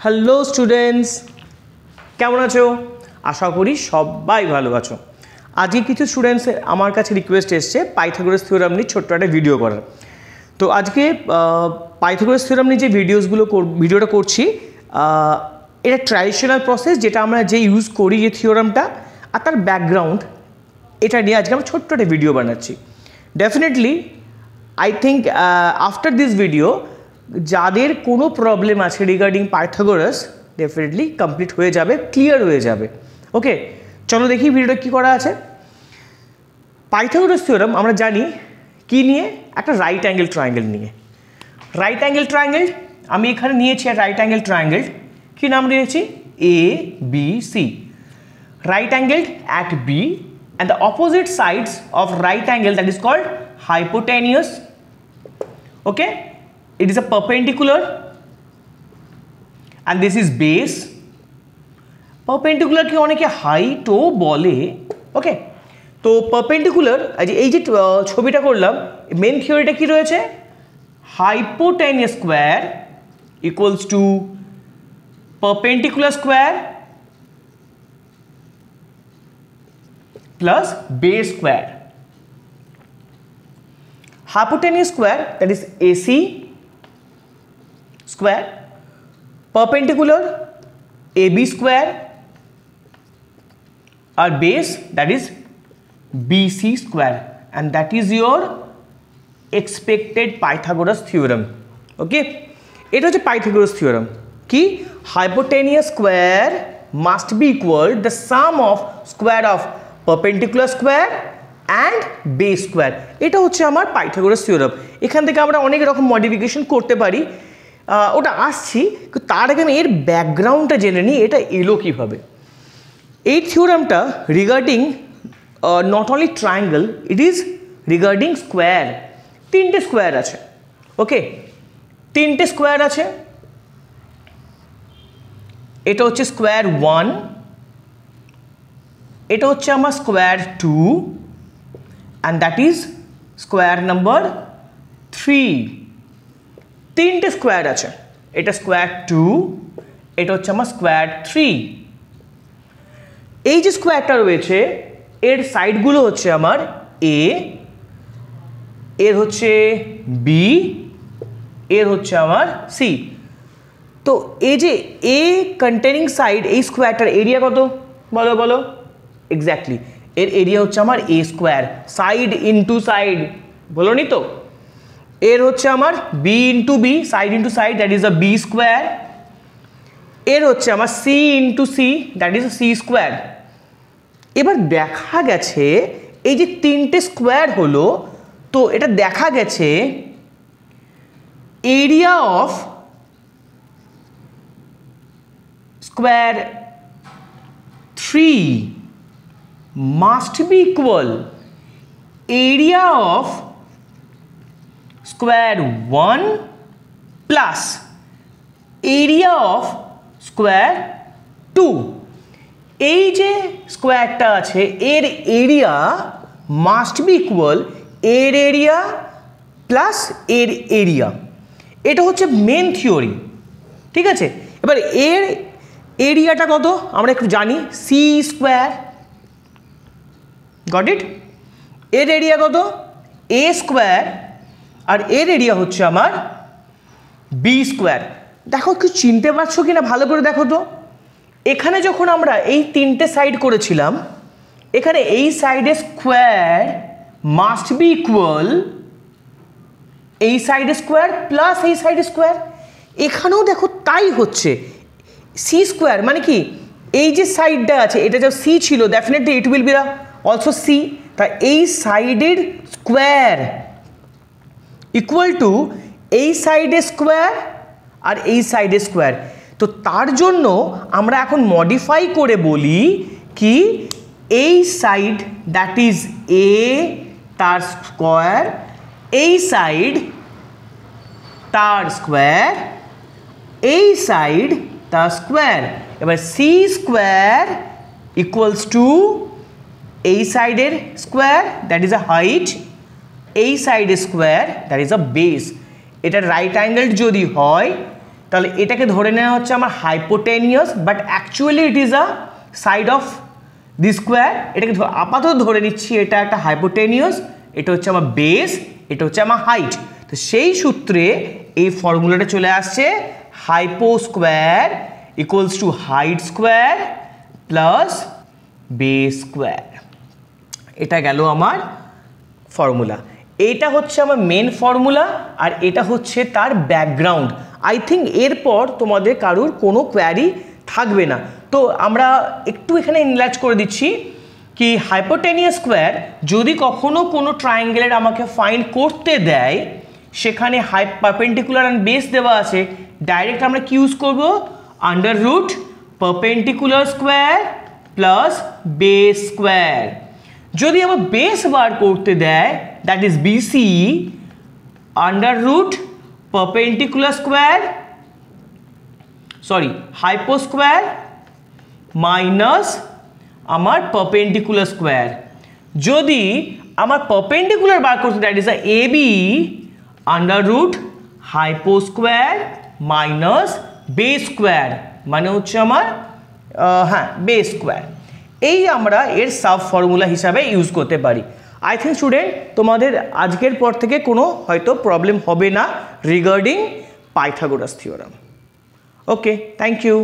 Hello students, কেমন আছো? আশা করি সবাই ভালো আছো। আজকে কিছু স্টুডেন্টসের আমার কাছে রিকোয়েস্ট এসছে পাইথাগোরাস থিওরাম নিয়ে ছোট্ট একটা ভিডিও করার। তো আজকে পাইথাগোরাস থিওরাম নিয়ে যে ভিডিওটা করছি, এটা ট্র্যাডিশনাল প্রসেস, যেটা আমরা যে ইউজ করি যে থিওরামটা আর তার ব্যাকগ্রাউন্ড, এটা নিয়ে আজকে আমরা ছোট্ট একটা ভিডিও বানাচ্ছি। Definitely I think after this video যাদের কোনো প্রবলেম আছে রিগার্ডিং পাইথাগোরাস ডেফিনেটলি কমপ্লিট হয়ে যাবে, ক্লিয়ার হয়ে যাবে। ওকে, চলো দেখি ভিডিওটা কী করা আছে। পাইথাগোরাস থিওরাম আমরা জানি কি নিয়ে, একটা রাইট অ্যাঙ্গেল ট্রায়াঙ্গেল নিয়ে। রাইট অ্যাঙ্গেল ট্রায়াঙ্গেল আমি এখানে নিয়েছি, রাইট অ্যাঙ্গেল ট্রায়াঙ্গেল কী নাম দিয়েছি? A B C. Right angle at B and the opposite sides of right angle, that is called hypotenuse. Okay, it is a perpendicular and this is base. Perpendicular কি অনেকে height ও বলে। ওকে, তো perpendicular এই যে ছবিটা করলাম, মেন থিওরিটা কি রয়েছে? hypotenuse square equals to perpendicular square plus base square. Hypotenuse square, that is AC square, perpendicular AB square, or base, that is BC square, and that is your expected Pythagoras theorem. Okay, এটা হচ্ছে Pythagoras theorem কি? Hypotenuse square must be equal the sum of square of perpendicular square and base square. এটা হচ্ছে আমার Pythagoras theorem. এখান থেকে আমরা অনেক রকম মডিফিকেশন করতে পারি, ওটা আসছি। তার আগে আমি এর ব্যাকগ্রাউন্ডটা জেনে নিই, এটা এলো কীভাবে। এই থিওরামটা regarding not only triangle, it is regarding square. তিনটে স্কোয়ার আছে। ওকে, তিনটে স্কোয়ার আছে। এটা হচ্ছে স্কোয়ার 1, এটা হচ্ছে আমার square 2 and that is square number 3। তিনটে স্কোয়ার আছে, এটা স্কোয়ার 2, এটা হচ্ছে আমার স্কোয়ার 3। এই যে স্কোয়ারটা রয়েছে এর সাইডগুলো হচ্ছে আমার এ, এর হচ্ছে বি, এর হচ্ছে আমার সি। তো এই যে এ কন্টেনিং সাইড, এই স্কোয়ারটার এরিয়া কত বলো বলো? এক্স্যাক্টলি এর এরিয়া হচ্ছে আমার A square. Side into side বলো নি তো? এর হচ্ছে আমার B into B, side into side, that is a B square. এর হচ্ছে আমার C into C, that is C square. এবার দেখা গেছে এই যে তিনটে স্কোয়ার হলো, তো এটা দেখা গেছে area of square 3 must be equal area of square 1 plus area of square 2. এই যে স্কোয়ারটা আছে এর এরিয়া মাস্ট বি ইকুয়াল এর এরিয়া প্লাস এর এরিয়া। এটা হচ্ছে মেন থিওরি, ঠিক আছে? এবার এর এরিয়াটা কত আমরা একটু জানি, সি স্কোয়ার। Got it? এর এরিয়া কত? এ স্কোয়ার, আর এর এরিয়া হচ্ছে আমার বি স্কোয়ার। দেখো কি চিনতে পারছো কি না ভালো করে দেখো তো। এখানে যখন আমরা এই তিনটে সাইড করেছিলাম, এখানে এই সাইডে স্কোয়ার মাস্ট বি ইকুয়াল এই সাইডে স্কোয়ার প্লাস এই সাইডে স্কোয়ার। এখানেও দেখো তাই হচ্ছে, সি স্কোয়ার মানে কি এই যে সাইডটা আছে এটা যে সি ছিল, definitely it will be the also C. তা এই সাইডের স্কোয়ার ইকুয়াল টু এই সাইডে স্কোয়ার আর এই সাইডে স্কোয়ার। তো তার জন্য আমরা এখন মডিফাই করে বলি কি এই সাইড দ্যাট ইজ এ তার স্কোয়ার, এই সাইড তার স্কোয়ার, এই সাইড তার স্কোয়ার। এবার সি স্কোয়ার ইকুয়ালস টু এই সাইডের square that is a height, এই side square that is a base. এটা রাইট অ্যাঙ্গেল যদি হয় তাহলে এটাকে ধরে নেওয়া হচ্ছে আমার hypotenuse, but actually it is a side of the square. এটাকে আপাতত ধরে নিচ্ছি এটা একটা হাইপোটেনিয়াস, এটা হচ্ছে আমার বেস, এটা হচ্ছে আমার হাইট। তো সেই সূত্রে এই ফর্মুলাটা চলে আসছে hypo square equals to height square plus base square. এটা গেল আমার ফর্মুলা। এটা হচ্ছে আমার মেন ফর্মুলা আর এটা হচ্ছে তার ব্যাকগ্রাউন্ড। আই থিঙ্ক এরপর তোমাদের কারুর কোনো কোয়ারি থাকবে না। তো আমরা একটু এখানে ইনলার্জ করে দিচ্ছি কি হাইপোটেনিয়াস স্কোয়ার যদি কখনো কোনো ট্রায়াঙ্গেলের আমাকে ফাইন্ড করতে দেয়, সেখানে পারপেন্ডিকুলার অ্যান্ড বেস দেওয়া আছে, ডাইরেক্ট আমরা কি ইউজ করব, under root perpendicular square plus base square. যদি আমার বেস বার করতে দেয়, that is BC, under root perpendicular square hypo square minus আমার পারপেন্ডিকুলার স্কোয়ার। যদি আমার পারপেন্ডিকুলার বার করতে that is A B, under root hypo square minus base square, মানে হচ্ছে আমার বেস স্কোয়ার। এই আমরা এর সাব ফর্মুলা হিসাবে ইউজ করতে পারি। আই থিঙ্ক স্টুডেন্ট তোমাদের আজকের পর থেকে কোনো হয়তো প্রবলেম হবে না regarding Pythagoras theorem. Okay, thank you.